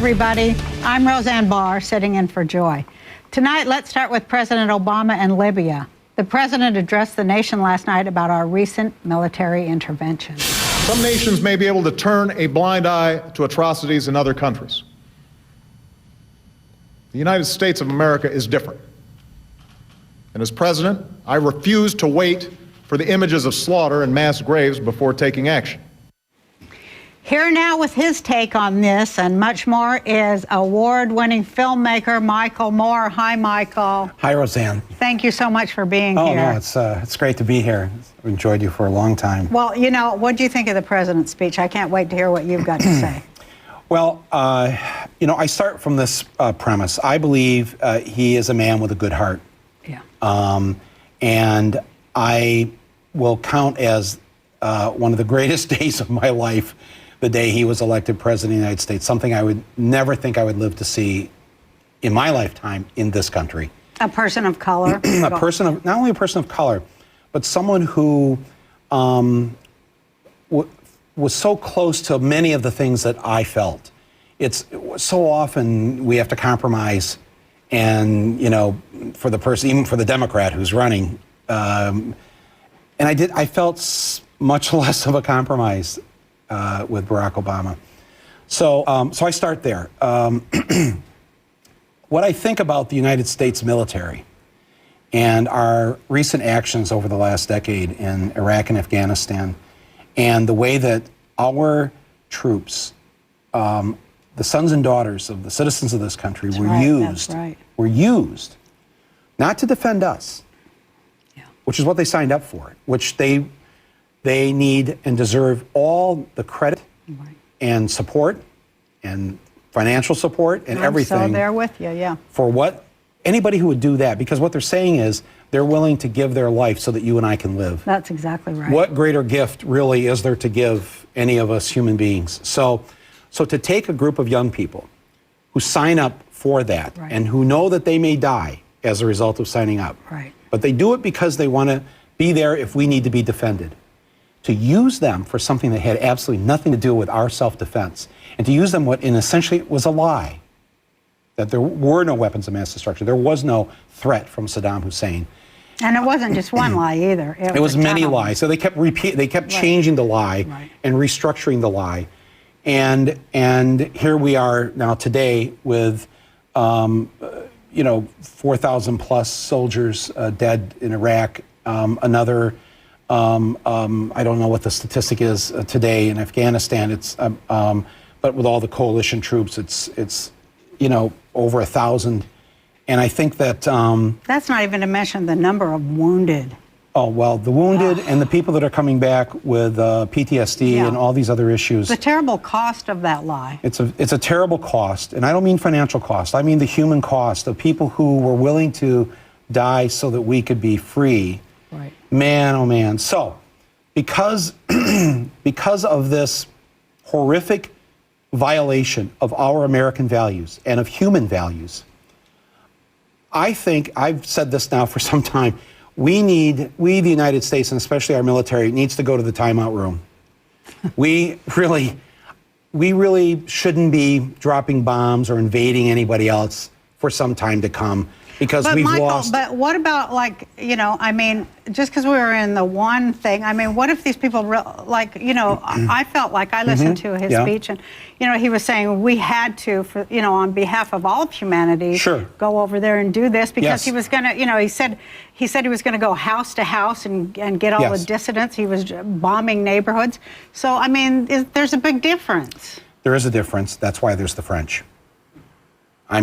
everybody. I'm Roseanne Barr, sitting in for Joy. Tonight, let's start with President Obama and Libya. The president addressed the nation last night about our recent military intervention. Some nations may be able to turn a blind eye to atrocities in other countries. The United States of America is different. And as president, I refuse to wait for the images of slaughter and mass graves before taking action. Here now with his take on this and much more is award-winning filmmaker Michael Moore. Hi, Michael. Hi, Roseanne. Thank you so much for being here. Oh, no, it's great to be here. I've enjoyed you for a long time. Well, you know, what do you think of the president's speech? I can't wait to hear what you've got to say. Well, you know, I start from this premise. I believe he is a man with a good heart. Yeah. And I will count as one of the greatest days of my life the day he was elected president of the United States, something I would never think I would live to see in my lifetime in this country. A person of color? Not only a person of color, but someone who was so close to many of the things that I felt. It's so often we have to compromise, and you know, for the person, even for the Democrat who's running, and I felt much less of a compromise with Barack Obama. So I start there. What I think about the United States military and our recent actions over the last decade in Iraq and Afghanistan, and the way that our troops, the sons and daughters of the citizens of this country, were used not to defend us, which is what they signed up for, which they need and deserve all the credit and support and financial support and everything. I'm so there with you, yeah. For what anybody who would do that, because what they're saying is they're willing to give their life so that you and I can live. That's exactly right. What greater gift really is there to give any of us human beings? So to take a group of young people who sign up for that and who know that they may die as a result of signing up, but they do it because they want to be there if we need to be defended, to use them for something that had absolutely nothing to do with our self-defense, and to use them what in essentially was a lie, that there were no weapons of mass destruction, there was no threat from Saddam Hussein. And it wasn't just one lie either. It was many lies. So they kept changing the lie and restructuring the lie. And here we are now today with, you know, 4,000 plus soldiers dead in Iraq. Another, I don't know what the statistic is today in Afghanistan. It's, but with all the coalition troops, it's you know, over 1,000. And I think that that's not even to mention the number of wounded. Oh, well, the wounded and the people that are coming back with PTSD and all these other issues. The terrible cost of that lie. It's a terrible cost, and I don't mean financial cost. I mean the human cost of people who were willing to die so that we could be free. Right. Man, oh man. So, because of this horrific violation of our American values and of human values, I think, I've said this now for some time, we, the United States, and especially our military, needs to go to the timeout room. We really shouldn't be dropping bombs or invading anybody else for some time to come, because we've lost. But what about, like, you know, I mean, just because we were in the one thing, I mean, what if these people, like, you know, I felt like I listened to his speech, and, you know, he was saying we had to, for, you know, on behalf of all of humanity, go over there and do this, because he was going to, you know, he said he was going to go house to house and get all the dissidents. He was bombing neighborhoods. So, I mean, there's a big difference. There is a difference. That's why there's the French. I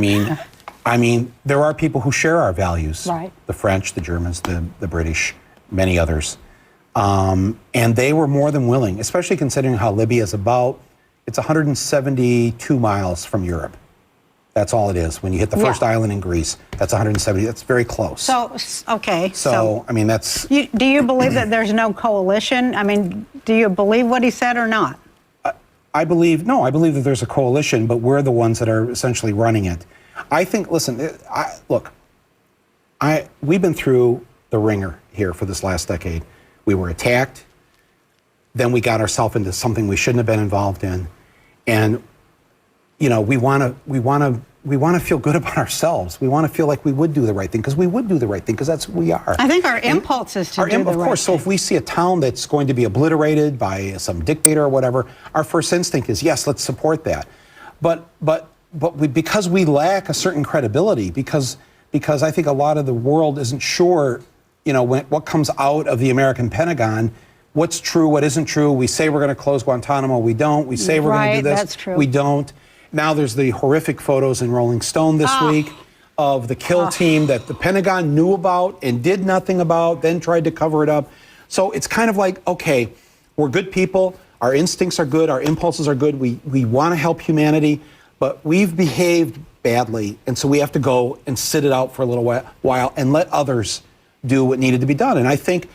mean, there are people who share our values. Right. The French, the Germans, the British, many others. And they were more than willing, especially considering how Libya is it's 172 miles from Europe. That's all it is. When you hit the first island in Greece, that's 170. That's very close. So, okay. So I mean, that's... Do you believe that there's no coalition? I mean, do you believe what he said or not? I believe that there's a coalition, but we're the ones that are essentially running it. I think, listen, we've been through the ringer here for this last decade. We were attacked, then we got ourselves into something we shouldn't have been involved in. And you know, we want to feel good about ourselves. We want to feel like we would do the right thing, because we would do the right thing, because that's who we are. I think our impulse is to do the right thing. Of course, so if we see a town that's going to be obliterated by some dictator or whatever, our first instinct is, yes, let's support that. But because we lack a certain credibility, because I think a lot of the world isn't sure, you know, what comes out of the American Pentagon, what's true, what isn't true. We say we're going to close Guantanamo, we don't. We say we're going to do this, that's true. we don't. Now there's the horrific photos in Rolling Stone this week of the kill team that the Pentagon knew about and did nothing about, then tried to cover it up. So it's kind of like, okay, we're good people, our instincts are good, our impulses are good, we want to help humanity, but we've behaved badly, and so we have to go and sit it out for a little while and let others do what needed to be done. And I think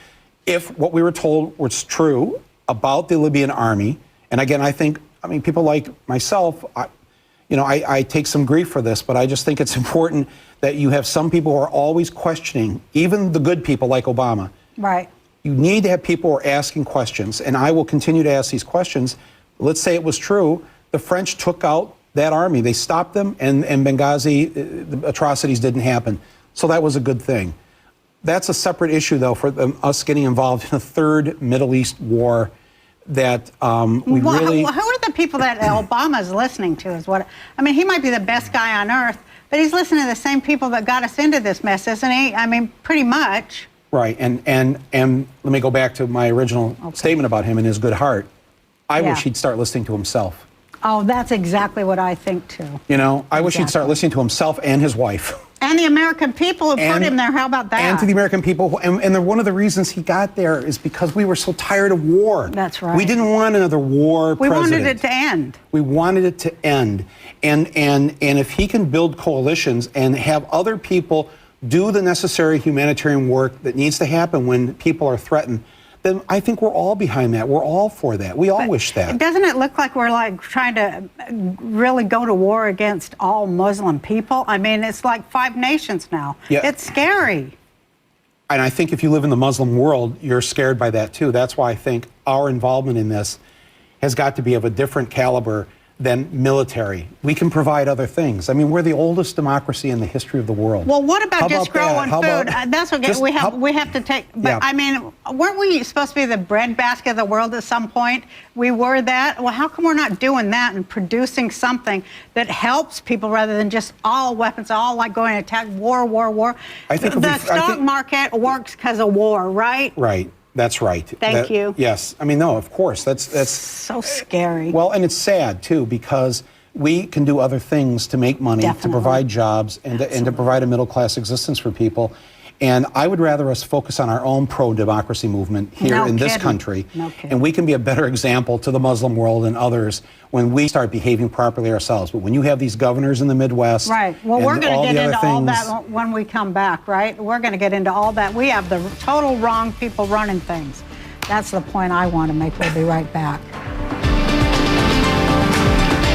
if what we were told was true about the Libyan army, and again, I mean, people like myself, I take some grief for this, but I just think it's important that you have some people who are always questioning, even the good people like Obama. Right. You need to have people who are asking questions, and I will continue to ask these questions. Let's say it was true. The French took out that army. They stopped them, and Benghazi, the atrocities didn't happen. So that was a good thing. That's a separate issue, though, for us getting involved in a third Middle East war that we really... Who are the people that Obama's listening to is what... I mean, he might be the best guy on earth, but he's listening to the same people that got us into this mess, isn't he? I mean, pretty much. Right, and let me go back to my original statement about him and his good heart. I wish he'd start listening to himself. Oh, that's exactly what I think, too. You know, I wish he'd start listening to himself and his wife. And the American people who put him there, how about that? And to the American people, and one of the reasons he got there is because we were so tired of war. That's right. We didn't want another war president. We wanted it to end. We wanted it to end. And if he can build coalitions and have other people do the necessary humanitarian work that needs to happen when people are threatened, then I think we're all behind that. We're all for that. We all wish that. Doesn't it look like we're like trying to really go to war against all Muslim people? I mean, it's like 5 nations now. Yeah. It's scary. And I think if you live in the Muslim world, you're scared by that too. That's why I think our involvement in this has got to be of a different caliber than military. We can provide other things. I mean, we're the oldest democracy in the history of the world. Well, what about just growing food? That's okay. We have to take. But Yeah. I mean, weren't we supposed to be the breadbasket of the world at some point? We were that. Well, how come we're not doing that and producing something that helps people rather than just all weapons, all like going to attack, war? I think the stock market works because of war, right? Right. That's right. Thank you. Yes. I mean, no, of course. That's so scary. Well, and it's sad too, because we can do other things to make money, to provide jobs, and to provide a middle-class existence for people. And I would rather us focus on our own pro-democracy movement here in this country. And we can be a better example to the Muslim world and others when we start behaving properly ourselves. But when you have these governors in the Midwest... Right. Well, we're going to get into all that when we come back, right? We're going to get into all that. We have the total wrong people running things. That's the point I want to make. We'll be right back.